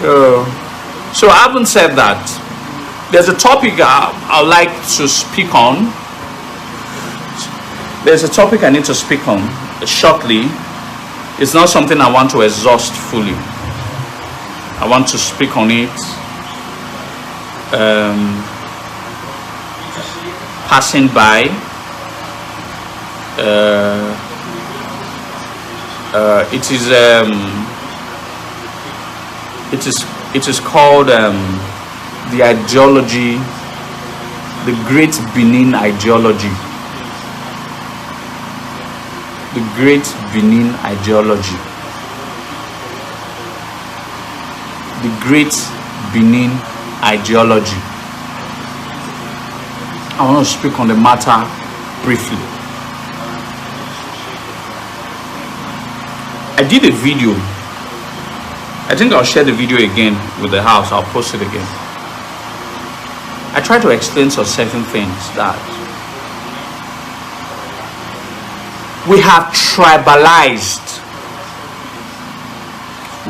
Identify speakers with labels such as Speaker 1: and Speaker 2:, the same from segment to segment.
Speaker 1: So I haven't said that. There's a topic I'd like to speak on. There's a topic I need to speak on shortly. It's not something I want to exhaust fully. I want to speak on it. Passing by. It is called the ideology, the Great Benin ideology. The Great Benin ideology. The Great Benin ideology. I want to speak on the matter briefly. I did a video. I think I'll share the video again with the house. I'll post it again. I try to explain some certain things that we have tribalized.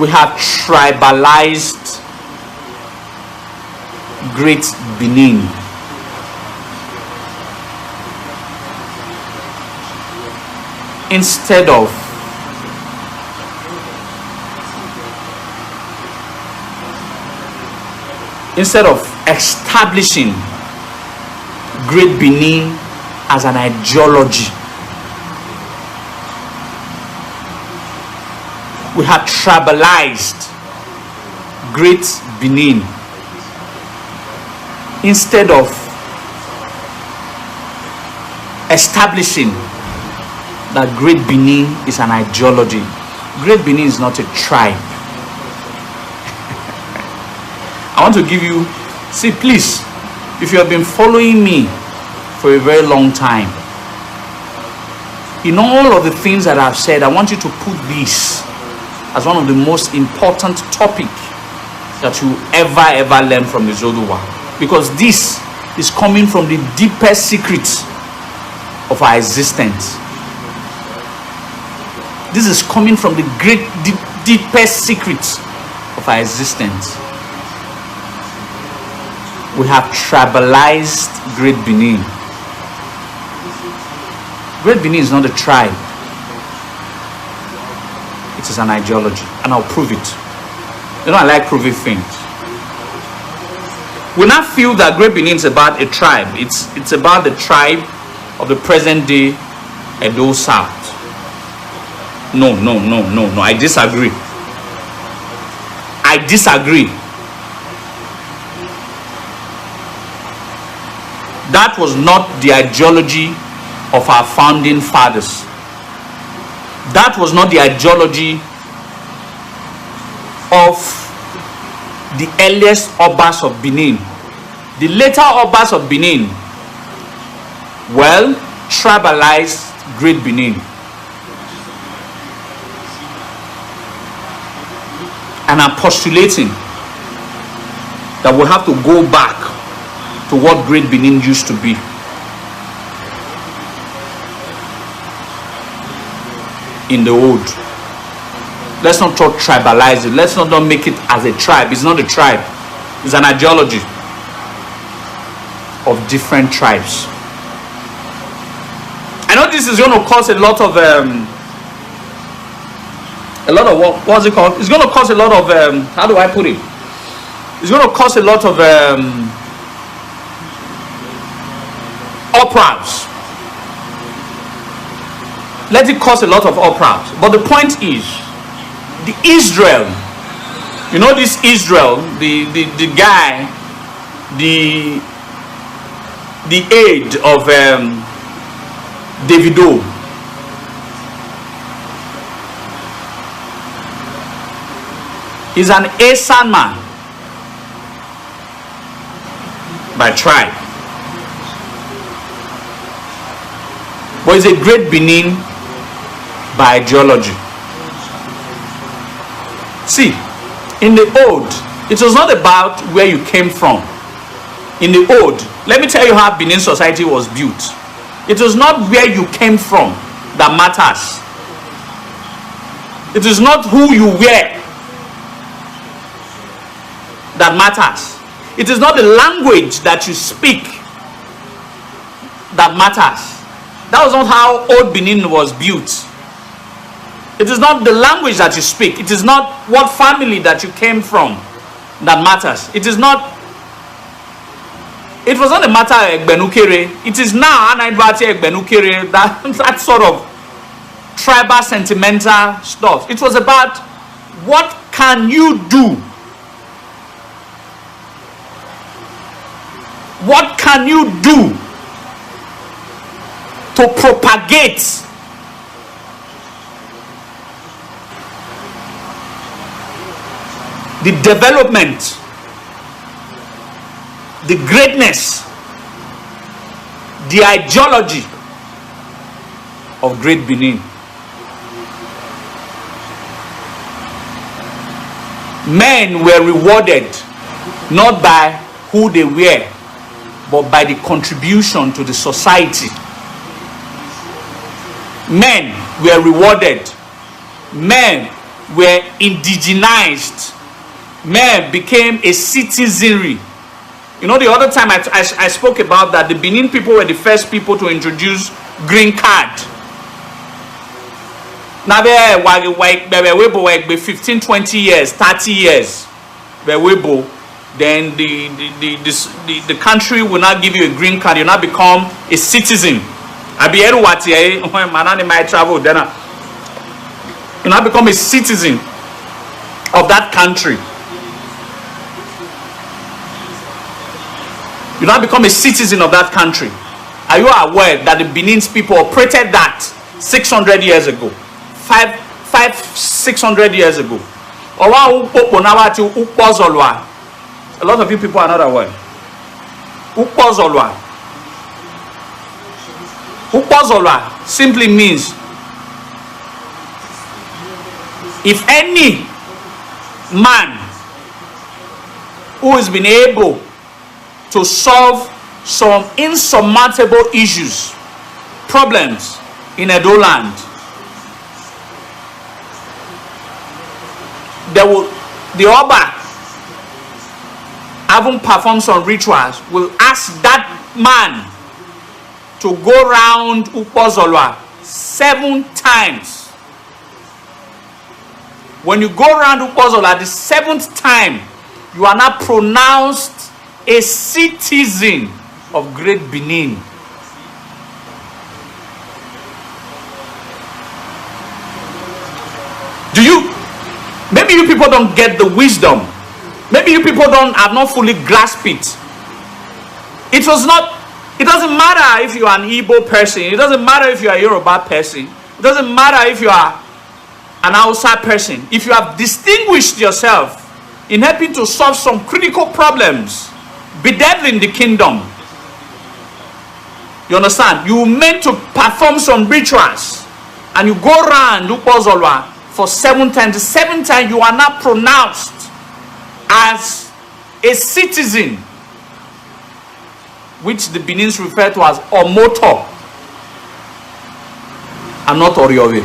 Speaker 1: We have tribalized Great Benin. Instead of establishing Great Benin as an ideology, we have tribalized Great Benin. Instead of establishing that Great Benin is an ideology. Great Benin is not a tribe. I want to give you, see, please, if you have been following me for a very long time, in all of the things that I've said, I want you to put this as one of the most important topics that you ever learn from Izoduwa, because this is coming from the deepest secrets of our existence. This is coming from the deepest secrets of our existence. We have tribalized Great Benin. Great Benin is not a tribe. It is an ideology, and I'll prove it. You know, I like proving things. We now feel that Great Benin is about a tribe. It's about the tribe of the present day Edo South. No. I disagree. I disagree. That was not the ideology of our founding fathers. That was not the ideology of the earliest Obas of Benin. The later Obas of Benin, well, tribalized Great Benin. And I'm postulating that we have to go back to what Great Benin used to be. In the old. Let's not talk tribalize it. Let's not make it as a tribe. It's not a tribe. It's an ideology of different tribes. I know this is going to cause a lot of what's it called? It's going to cause a lot of how do I put it? It's going to cause a lot of uproars. Let it cause a lot of uproars. But the point is, the Israel, you know, this Israel, the guy, the aide of Davido, he's an Esan man by tribe, but he's a Great Benin by ideology. See, in the old, it was not about where you came from. In the old, let me tell you how Benin society was built. It was not where you came from that matters. It is not who you were that matters. It is not the language that you speak that matters. That was not how old Benin was built. It is not the language that you speak. It is not what family that you came from that matters. It was not a matter of Egbenukere. It is now Egbenukere, that sort of tribal sentimental stuff. It was about what can you do? What can you do to propagate the development, the greatness, the ideology of Great Benin? Men were rewarded not by who they were, but by the contribution to the society. Men were rewarded. Men were indigenized. Men became a citizenry. You know, the other time I spoke about that, the Benin people were the first people to introduce green card. Now they were 15, 20 years, 30 years. Then the country will not give you a green card. You now become a citizen. You now become a citizen of that country. You now become a citizen of that country. Are you aware that the Benin's people operated that 600 years ago? 600 years ago? A lot of you people are not aware. Upozolwa simply means if any man who has been able to solve some insurmountable issues, problems in Edo land, the Oba, having performed some rituals, will ask that man to go round Upozolwa 7 times. When you go round Upozolwa the 7th time, you are now pronounced a citizen of Great Benin. Maybe you people don't get the wisdom. Maybe you people have not fully grasped it. It doesn't matter if you are an Igbo person. It doesn't matter if you are a Yoruba person. It doesn't matter if you are an Hausa person. If you have distinguished yourself in helping to solve some critical problems bedeviling the kingdom, you understand? You meant to perform some rituals and you go around Upozolwa for 7 times. The 7th time you are not pronounced as a citizen, which the Benins refer to as Omoto and not Oriowe.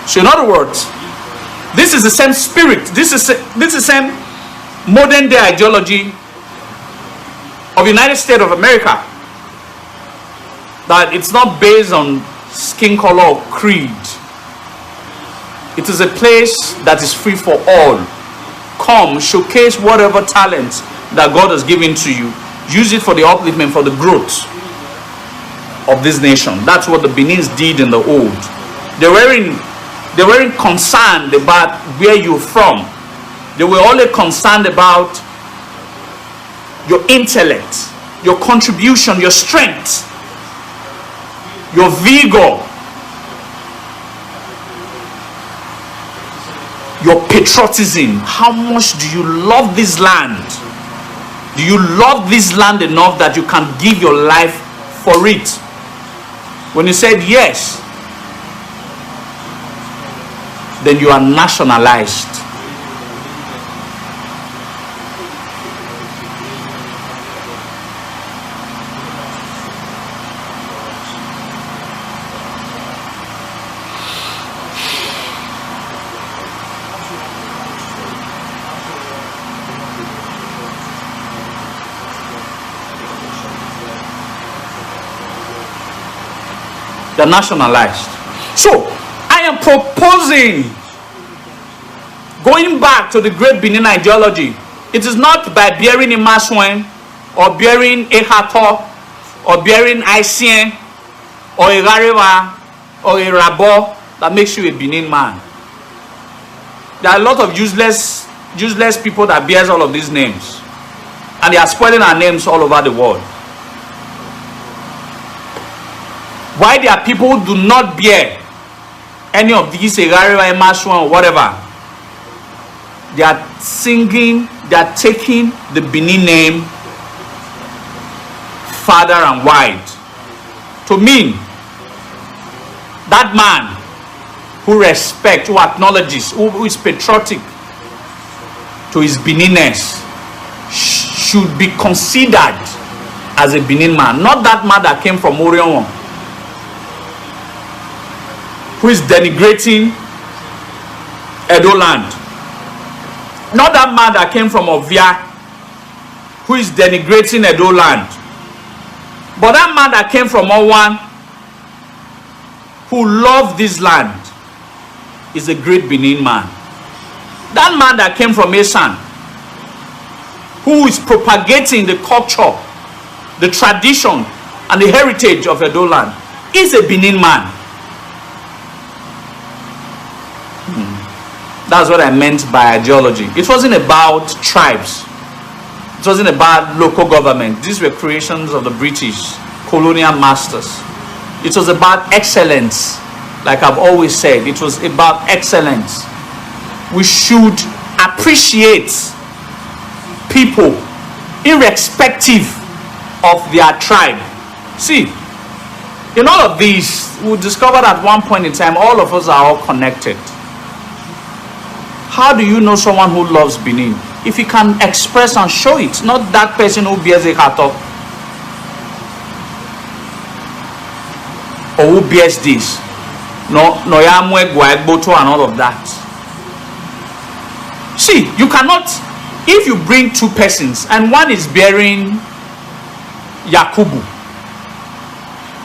Speaker 1: So in other words, this is the same spirit, this is the same modern day ideology of the United States of America, that it's not based on skin color or creed. It is a place that is free for all. Come, showcase whatever talent that God has given to you. Use it for the upliftment, for the growth of this nation. That's what the Benins did in the old. They weren't concerned about where you're from. They were only concerned about your intellect, your contribution, your strength, your vigor, your patriotism. How much do you love this land? Do you love this land enough that you can give your life for it? When you said yes, then you are nationalized. They're nationalized. So, I am proposing going back to the great Benin ideology. It is not by bearing Imasuen or bearing Ehato or bearing Aisien or a Garewa or a Rabo that makes you a Benin man. There are a lot of useless people that bears all of these names, and they are spoiling our names all over the world. Why there are people who do not bear any of these Egarewa, Imasuen or whatever? They are singing, they are taking the Benin name farther and wide to mean that man who respects, who acknowledges, who is patriotic to his Beninness should be considered as a Benin man, not that man that came from Orion, who is denigrating Edo land. Not that man that came from Ovia, who is denigrating Edo land. But that man that came from Owan, who loved this land, is a great Benin man. That man that came from Esan, who is propagating the culture, the tradition, and the heritage of Edo land, is a Benin man. That's what I meant by ideology. It wasn't about tribes. It wasn't about local government. These were creations of the British colonial masters. It was about excellence. Like I've always said, it was about excellence. We should appreciate people irrespective of their tribe. See, in all of these, we discovered at one point in time, all of us are all connected. How do you know someone who loves Benin? If he can express and show it, not that person who bears a kato or who bears this. No yamwe gwaegboto and all of that. See, you cannot, if you bring two persons and one is bearing Yakubu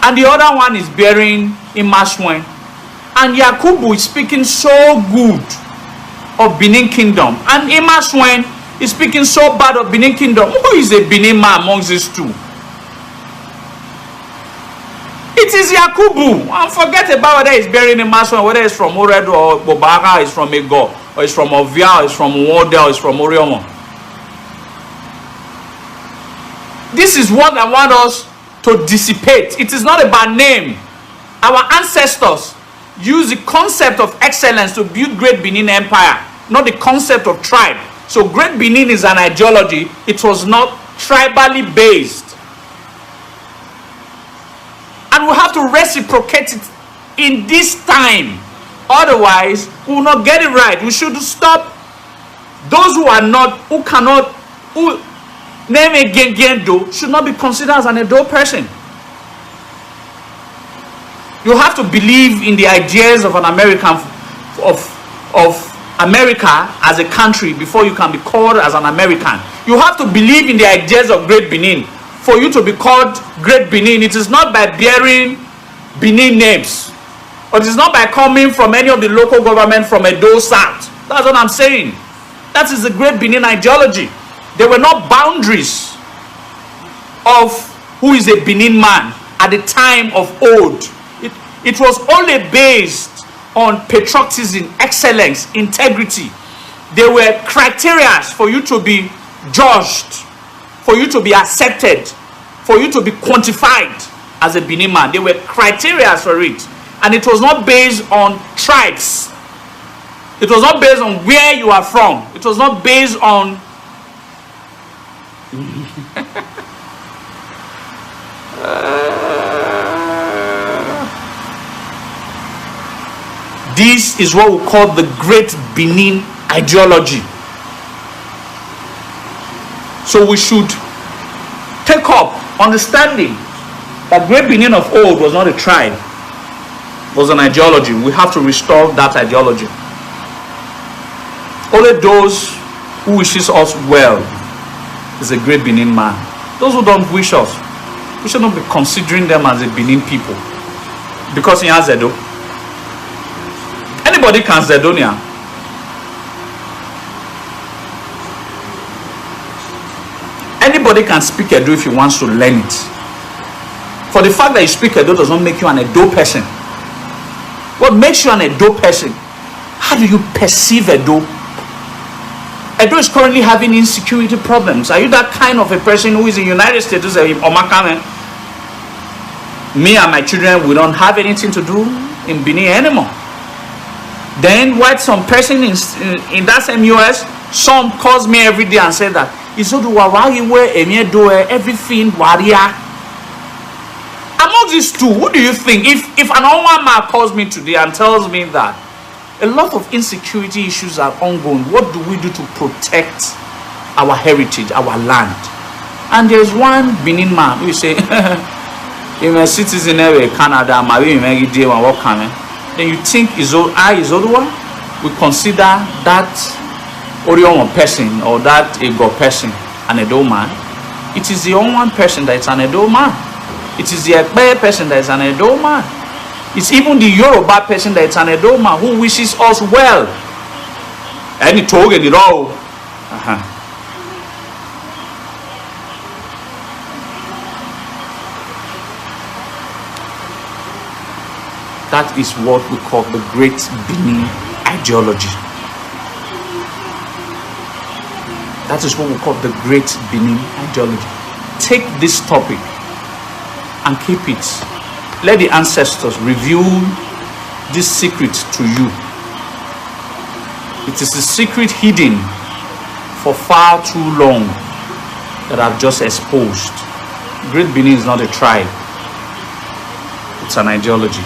Speaker 1: and the other one is bearing Imasuen, and Yakubu is speaking so good of Benin Kingdom and Imasuen is speaking so bad of Benin Kingdom, who is a Benin man amongst these two? It is Yakubu. And forget about whether it's bearing Imasuen, whether it's from Oredo or Bobaga, it's from Ego, or it's from Ovia, or it's from Wode, or it's from Oriomo. This is what I want us to dissipate. It is not about name. Our ancestors use the concept of excellence to build great Benin Empire, not the concept of tribe. So great Benin is an ideology. It was not tribally based. And we have to reciprocate it in this time. Otherwise, we will not get it right. We should stop. Those who are not, who cannot, who name a Gengendo should not be considered as an Edo person. You have to believe in the ideas of an American, of America as a country before you can be called as an American. You have to believe in the ideas of Great Benin for you to be called Great Benin. It is not by bearing Benin names, or it is not by coming from any of the local government from Edo South. That's what I'm saying. That is the Great Benin ideology. There were no boundaries of who is a Benin man at the time of old. It was only based on patriotism, excellence, integrity. There were criteria for you to be judged, for you to be accepted, for you to be quantified as a Benin man. There were criteria for it. And it was not based on tribes. It was not based on where you are from. It was not based on this is what we call the Great Benin ideology. So we should take up understanding that Great Benin of old was not a tribe, it was an ideology. We have to restore that ideology. Only those who wishes us well is a Great Benin man. Those who don't wish us, we should not be considering them as a Benin people. because he has Edo. Anybody can Zedonia. Anybody can speak Edo if he wants to learn it. For the fact that you speak Edo does not make you an Edo person. What makes you an Edo person? How do you perceive Edo? Edo is currently having insecurity problems. Are you that kind of a person who is in the United States? Me and my children, we don't have anything to do in Benin anymore. Then what some person in that same US, some calls me every day and say that Izoduwa, why you wear everything warrior? Among these two, who do you think? If an Onwama calls me today and tells me that a lot of insecurity issues are ongoing, what do we do to protect our heritage, our land? And there's one Benin man who say, I'm a citizen of Canada, then you think Izoduwa we consider that Orion person or that Ego person an Edo man? It is the only one person that is an Edo man. It is the Ekpe person that is an Edo man. It's even the Yoruba person that is an Edo man who wishes us well. And he told it all. That is what we call the Great Benin ideology. That is what we call the Great Benin ideology. Take this topic and keep it. Let the ancestors reveal this secret to you. It is a secret hidden for far too long that I've just exposed. Great Benin is not a tribe. It's an ideology.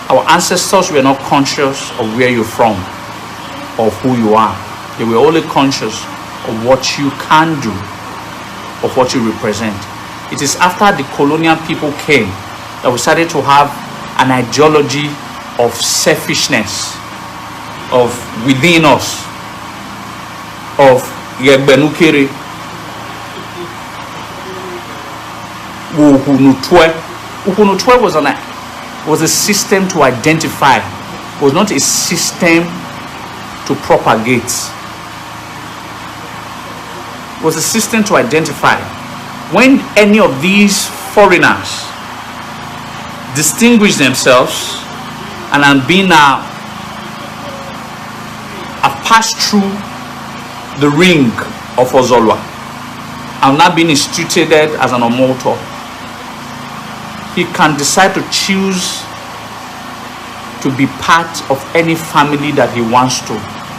Speaker 1: Our ancestors were not conscious of where you're from, of who you are. They were only conscious of what you can do, of what you represent. It is after the colonial people came that we started to have an ideology of selfishness, of within us, of Yebenukere, Uhunutwe was a system to identify, was not a system to propagate. It was a system to identify. When any of these foreigners distinguish themselves and have been have passed through the ring of Ozolwa and not been instituted as an Omoto, he can decide to choose to be part of any family that he wants to,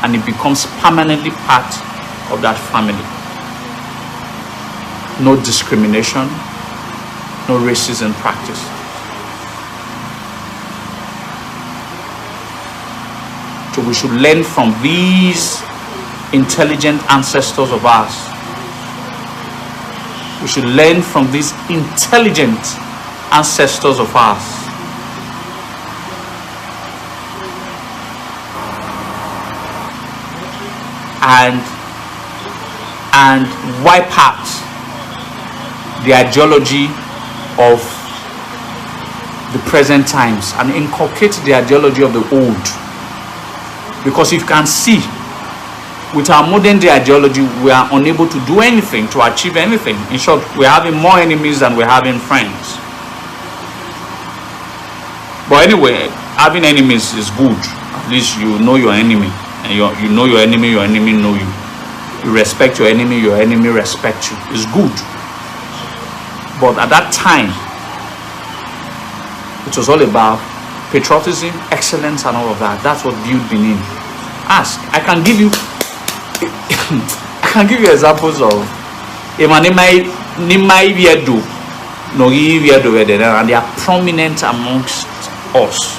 Speaker 1: and he becomes permanently part of that family. No discrimination, no racism practice. So we should learn from these intelligent ancestors of ours. We should learn from these intelligent ancestors of ours. And wipe out the ideology of the present times and inculcate the ideology of the old. Because you can see, with our modern day ideology, we are unable to do anything, to achieve anything. In short, we're having more enemies than we're having friends. But anyway, having enemies is good. At least you know your enemy. And you know your enemy know you. You respect your enemy respects you. It's good. But at that time, it was all about patriotism, excellence, and all of that. That's what built Benin. Ask. I can give you examples of and they are prominent amongst us.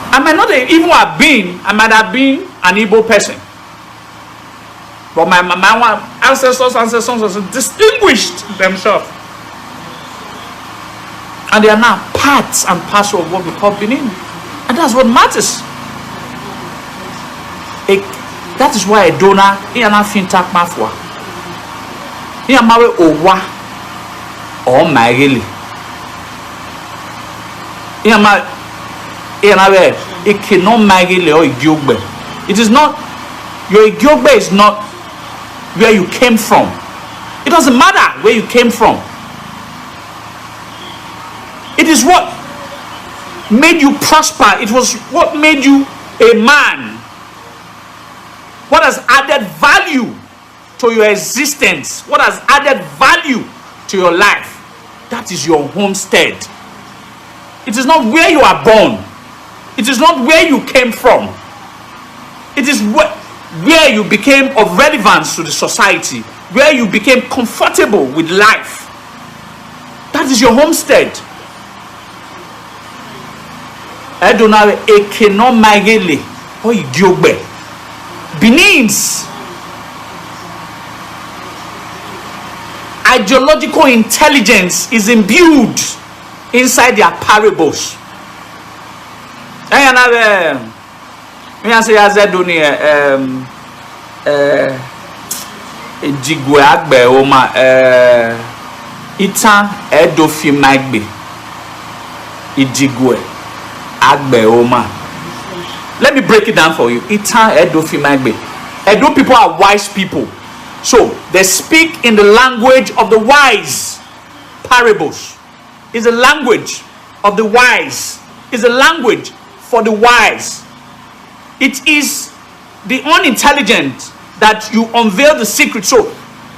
Speaker 1: I might not even have been, I might have been an Igbo person. But my ancestors distinguished themselves. And they are now parts and parcel of what we call Benin. And that's what matters. That is why I don't know. Yamawe owa or magili. Yamawe it cannot magili or igiogbe. It is not, your igiogbe is not where you came from. It doesn't matter where you came from. It is what made you prosper. It was what made you a man. What has added value to your existence? What has added value to your life? That is your homestead. It is not where you are born. It is not where you came from. It is where you became of relevance to the society, where you became comfortable with life. That is your homestead. Benin's ideological intelligence is imbued inside their parables. Itan edofi magbe ijigwe agbe oma. Let me break it down for you. Itan edofi magbe. Edo people are wise people, so they speak in the language of the wise. Parables is a language of the wise. Is a language for the wise. It is the unintelligent that you unveil the secret. So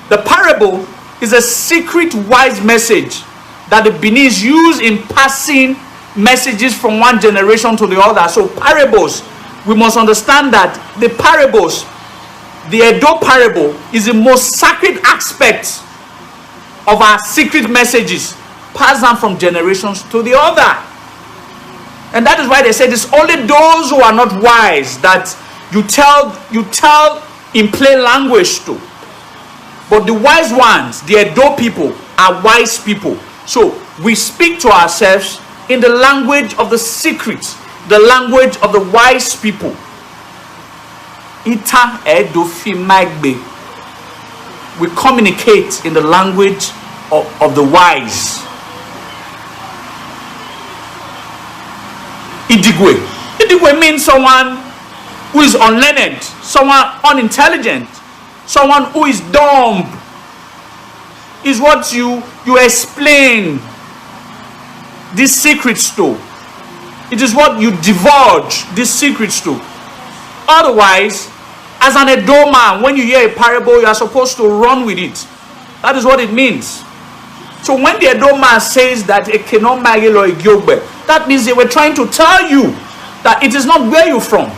Speaker 1: the parable is a secret wise message that the Beninese use in passing messages from one generation to the other. So parables, we must understand that the parables, the Edo parable, is the most sacred aspect of our secret messages passed down from generations to the other. And that is why they said it's only those who are not wise that you tell in plain language to. But the wise ones, the Edo people, are wise people. So we speak to ourselves in the language of the secret, the language of the wise people. Ita Edo fi magbe. We communicate in the language of the wise. Idigwe. Idigwe means someone who is unlearned, someone unintelligent, someone who is dumb. Is what you explain these secrets to. It is what you divulge these secrets to. Otherwise, as an Edo man, when you hear a parable, you are supposed to run with it. That is what it means. So when the Edo man says that it cannot magil or igiogbe, that means they were trying to tell you that it is not where you're from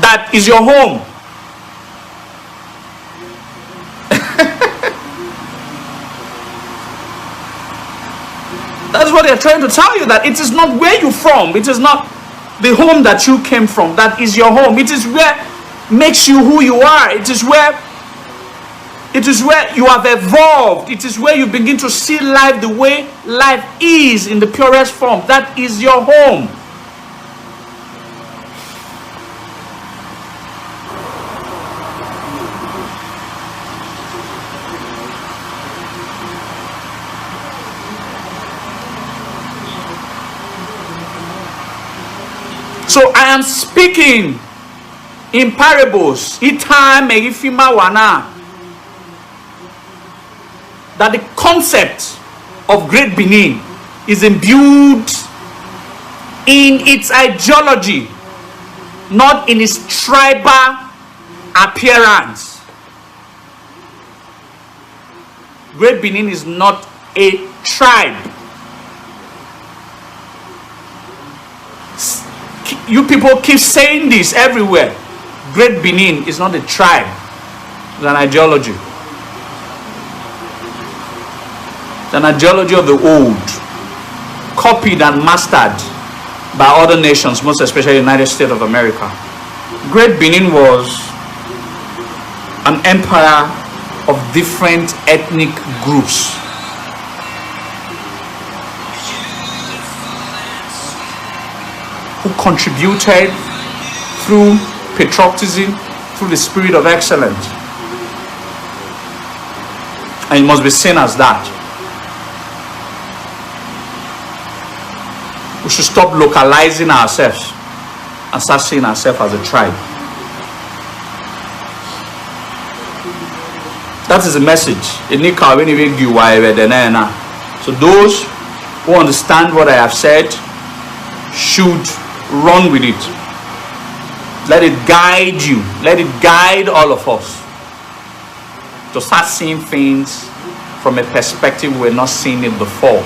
Speaker 1: that is your home. That's what they're trying to tell you, that it is not where you're from. It is not the home that you came from that is your home. It is where makes you who you are. It is where you have evolved. It is where you begin to see life the way life is in the purest form. That is your home. So I am speaking in parables. That the concept of Great Benin is imbued in its ideology, not in its tribal appearance. Great Benin is not a tribe. You people keep saying this everywhere. Great Benin is not a tribe. It's an ideology. It's an ideology of the old, copied and mastered by other nations, most especially the United States of America. Great Benin was an empire of different ethnic groups. Who contributed through patriotism, through the spirit of excellence. And it must be seen as that. We should stop localizing ourselves and start seeing ourselves as a tribe. That is the message. So those who understand what I have said should run with it. Let it guide you. Let it guide all of us to start seeing things from a perspective we're not seeing it before.